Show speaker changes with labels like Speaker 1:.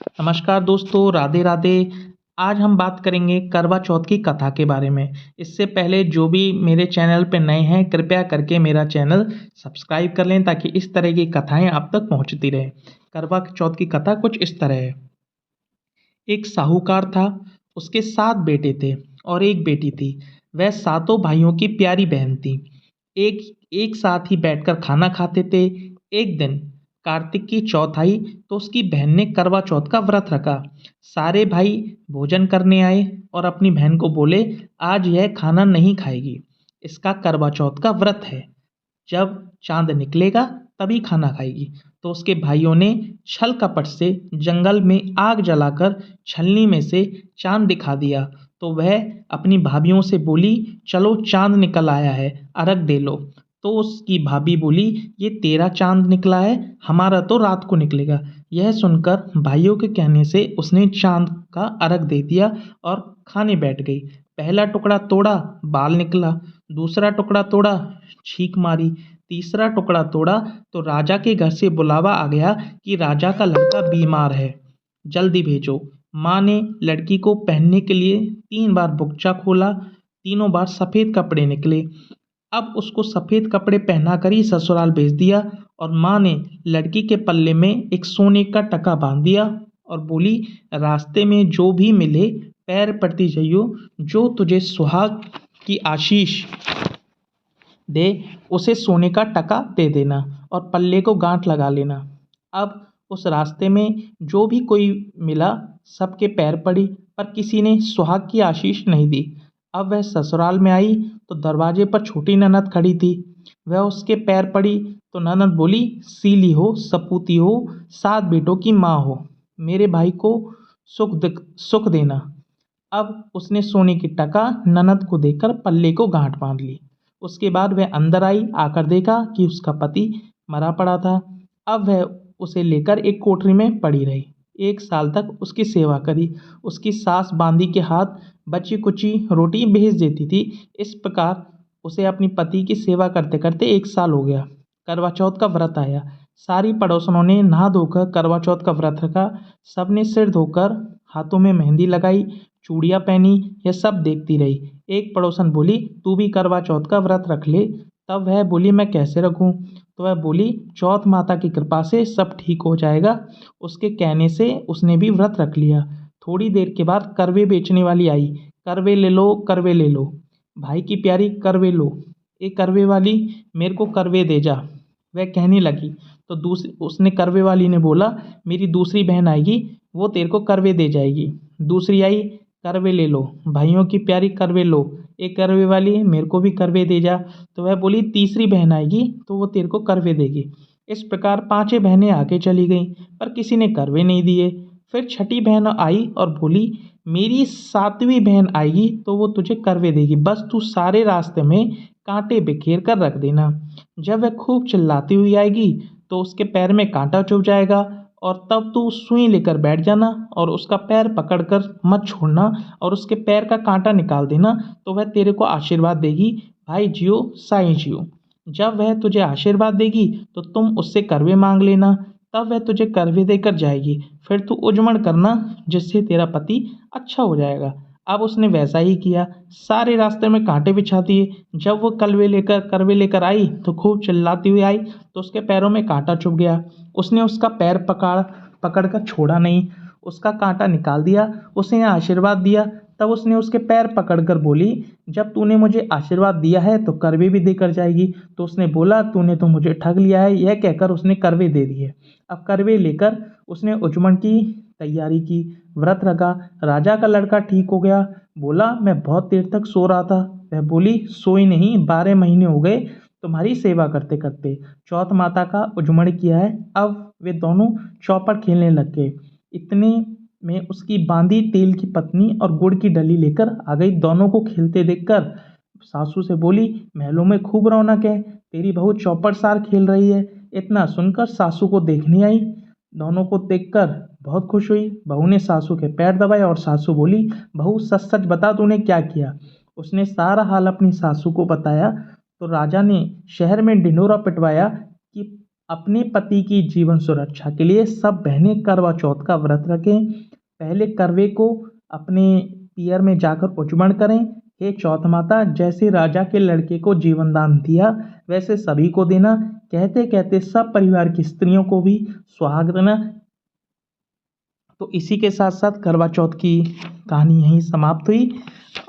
Speaker 1: नमस्कार दोस्तों, राधे राधे। आज हम बात करेंगे करवा चौथ की कथा के बारे में। इससे पहले जो भी मेरे चैनल पे नए हैं, कृपया करके मेरा चैनल सब्सक्राइब कर लें ताकि इस तरह की कथाएं आप तक पहुंचती रहें। करवा चौथ की कथा कुछ इस तरह है। एक साहूकार था, उसके 7 बेटे थे और एक बेटी थी। वह सातों भाइयों की प्यारी बहन थी। एक एक साथ ही बैठकर खाना खाते थे। एक दिन कार्तिक की चौथ आई तो उसकी बहन ने करवा चौथ का व्रत रखा। सारे भाई भोजन करने आए और अपनी बहन को बोले, आज यह खाना नहीं खाएगी, इसका करवा चौथ का व्रत है। जब चांद निकलेगा तभी खाना खाएगी। तो उसके भाइयों ने छल कपट से जंगल में आग जलाकर छलनी में से चांद दिखा दिया। तो वह अपनी भाभीियों से बोली, चलो चांद निकल आया है, अर्घ दे लो। तो उसकी भाभी बोली, ये तेरा चांद निकला है, हमारा तो रात को निकलेगा। यह सुनकर भाइयों के कहने से उसने चांद का अर्घ दे दिया और खाने बैठ गई। पहला टुकड़ा तोड़ा, बाल निकला। दूसरा टुकड़ा तोड़ा, छींक मारी। तीसरा टुकड़ा तोड़ा तो राजा के घर से बुलावा आ गया कि राजा का लड़का बीमार है, जल्दी भेजो। माँ ने लड़की को पहनने के लिए 3 बार बुकचा खोला, तीनों बार सफ़ेद कपड़े निकले। अब उसको सफ़ेद कपड़े पहना कर ही ससुराल भेज दिया और माँ ने लड़की के पल्ले में एक सोने का टका बांध दिया और बोली, रास्ते में जो भी मिले पैर पड़ती जाइयो, जो तुझे सुहाग की आशीष दे उसे सोने का टका दे देना और पल्ले को गांठ लगा लेना। अब उस रास्ते में जो भी कोई मिला सबके पैर पड़ी, पर किसी ने सुहाग की आशीष नहीं दी। अब वह ससुराल में आई तो दरवाजे पर छोटी ननद खड़ी थी। वह उसके पैर पड़ी तो ननद बोली, सीली हो, सपूती हो, 7 बेटों की माँ हो, मेरे भाई को सुख देना। अब उसने सोने की टका ननद को देकर पल्ले को गांठ बांध ली। उसके बाद वह अंदर आई, आकर देखा कि उसका पति मरा पड़ा था। अब वह उसे लेकर एक कोठरी में पड़ी रही। 1 साल तक उसकी सेवा करी। उसकी सास बांदी के हाथ बची कुची रोटी भेज देती थी। इस प्रकार उसे अपनी पति की सेवा करते करते 1 साल हो गया। करवा चौथ का व्रत आया। सारी पड़ोसनों ने नहा धोकर करवा चौथ का व्रत रखा। सबने सिर धोकर हाथों में मेहंदी लगाई, चूड़ियाँ पहनी। यह सब देखती रही। एक पड़ोसन बोली, तू भी करवा चौथ का व्रत रख ले। तब वह बोली, मैं कैसे रखूं? तो वह बोली, चौथ माता की कृपा से सब ठीक हो जाएगा। उसके कहने से उसने भी व्रत रख लिया। थोड़ी देर के बाद करवे बेचने वाली आई। करवे ले लो, करवे ले लो, भाई की प्यारी करवे लो, एक करवे वाली मेरे को करवे दे जा। वह कहने लगी तो दूसरी उसने करवे वाली ने बोला, मेरी दूसरी बहन आएगी, वो तेरे को करवे दे जाएगी। दूसरी आई, करवे ले लो, भाइयों की प्यारी करवे लो, एक करवे वाली मेरे को भी करवे दे जा। तो वह बोली, तीसरी बहन आएगी तो वो तेरे को करवे देगी। इस प्रकार 5 बहनें आगे चली गईं, पर किसी ने करवे नहीं दिए। फिर छठी बहन आई और बोली, मेरी 7वीं बहन आएगी तो वो तुझे करवे देगी, बस तू सारे रास्ते में कांटे बिखेर कर रख देना। जब वह खूब चिल्लाती हुई आएगी तो उसके पैर में कांटा चुभ जाएगा और तब तू सुई लेकर बैठ जाना और उसका पैर पकड़कर मत छोड़ना और उसके पैर का कांटा निकाल देना, तो वह तेरे को आशीर्वाद देगी, भाई जियो साईं जियो। जब वह तुझे आशीर्वाद देगी तो तुम उससे करवे मांग लेना, तब वह तुझे करवे देकर जाएगी। फिर तू उजमण करना, जिससे तेरा पति अच्छा हो जाएगा। अब उसने वैसा ही किया। सारे रास्ते में कांटे बिछा दिए। जब वो करवे लेकर आई तो खूब चिल्लाती हुई आई तो उसके पैरों में कांटा चुभ गया। उसने उसका पैर पकड़कर छोड़ा नहीं, उसका कांटा निकाल दिया, उसने आशीर्वाद दिया। तब उसने उसके पैर पकड़कर बोली, जब तूने मुझे आशीर्वाद दिया है तो करवे भी देकर जाएगी। तो उसने बोला, तूने तो मुझे ठग लिया है। यह कहकर उसने करवे दे दिए। अब करवे लेकर उसने उजमण की तैयारी की, व्रत रखा। राजा का लड़का ठीक हो गया। बोला, मैं बहुत देर तक सो रहा था। वह बोली, सोई नहीं, 12 महीने हो गए तुम्हारी सेवा करते करते। चौथ माता का उजमण किया है। अब वे दोनों चौपड़ खेलने लग गए। इतने में उसकी बांदी तेल की पत्नी और गुड़ की डली लेकर आ गई। दोनों को खेलते देखकर सासू से बोली, महलों में खूब रौनक है, तेरी बहू चौपड़ सार खेल रही है। इतना सुनकर सासू को देखने आई। दोनों को देखकर बहुत खुश हुई। बहू ने सासू के पैर दबाए और सासू बोली, बहू सच सच बता, तूने क्या किया? उसने सारा हाल अपनी सासू को बताया। तो राजा ने शहर में ढिंढोरा पिटवाया कि अपने पति की जीवन सुरक्षा के लिए सब बहनें करवा चौथ का व्रत रखें। पहले करवे को अपने पियर में जाकर उचमण करें। हे चौथ माता, जैसे राजा के लड़के को जीवन दान दिया वैसे सभी को देना। कहते कहते सब परिवार की स्त्रियों को भी सुहाग देना। तो इसी के साथ साथ करवा चौथ की कहानी यहीं समाप्त हुई।